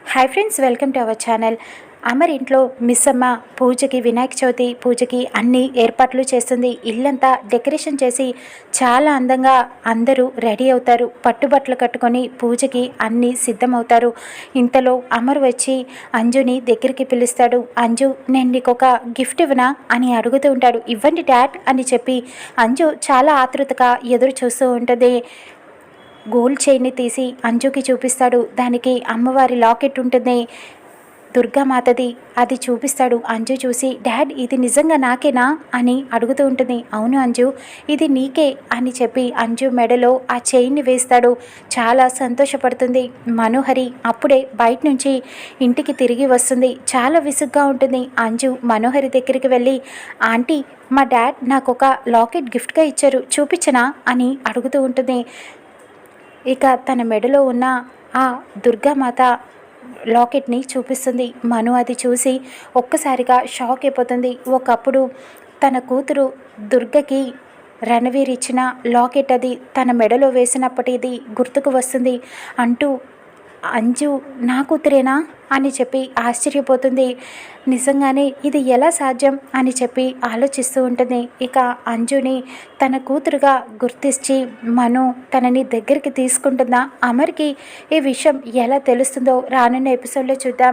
Hi friends, welcome to our channel. Amar ఇంట్లో మిస్సమ్మ పూజకి, వినాయక చవితి పూజకి అన్ని ఏర్పాట్లు చేస్తుంది. ఇల్లంతా డెకరేషన్ చేసి చాలా అందంగా అందరూ రెడీ అవుతారు. పట్టుబట్టలు కట్టుకొని పూజకి అన్నీ సిద్ధమవుతారు. ఇంతలో అమర్ వచ్చి అంజుని దగ్గరికి పిలుస్తాడు. అంజు, నేను నీకు ఒక గిఫ్ట్ ఇవ్వనా అని అడుగుతూ ఉంటాడు. ఇవ్వండి డాడ్ అని చెప్పి అంజు చాలా ఆతృతగా ఎదురు చూస్తూ ఉంటుంది. గోల్డ్ చైన్ని తీసి అంజుకి చూపిస్తాడు. దానికి అమ్మవారి లాకెట్ ఉంటుంది, దుర్గామాతది. అది చూపిస్తాడు. అంజు చూసి, డాడ్ ఇది నిజంగా నాకేనా అని అడుగుతూ ఉంటుంది. అవును అంజు, ఇది నీకే అని చెప్పి అంజు మెడలో ఆ చైన్ని వేస్తాడు. చాలా సంతోషపడుతుంది. మనోహరి అప్పుడే బయట నుంచి ఇంటికి తిరిగి వస్తుంది. చాలా విసుగ్గా ఉంటుంది. అంజు మనోహరి దగ్గరికి వెళ్ళి, ఆంటీ, మా డాడ్ నాకు ఒక లాకెట్ గిఫ్ట్గా ఇచ్చారు, చూపించనా అని అడుగుతూ ఉంటుంది. ఇక తన మెడలో ఉన్న ఆ దుర్గామాత లాకెట్ని చూపిస్తుంది. మను అది చూసి ఒక్కసారిగా షాక్ అయిపోతుంది. ఒకప్పుడు తన కూతురు దుర్గకి రణవీర్ ఇచ్చిన లాకెట్ అది తన మెడలో వేసినప్పటిది గుర్తుకు వస్తుంది అంటూ, అంజు నా కూతురేనా అని చెప్పి ఆశ్చర్యపోతుంది. నిజంగానే ఇది ఎలా సాధ్యం అని చెప్పి ఆలోచిస్తూ ఉంటుంది. ఇక అంజుని తన కూతురుగా గుర్తించి మను తనని దగ్గరికి తీసుకుంటుందా? అమర్కి ఈ విషయం ఎలా తెలుస్తుందో రానున్న ఎపిసోడ్లో చూద్దాం.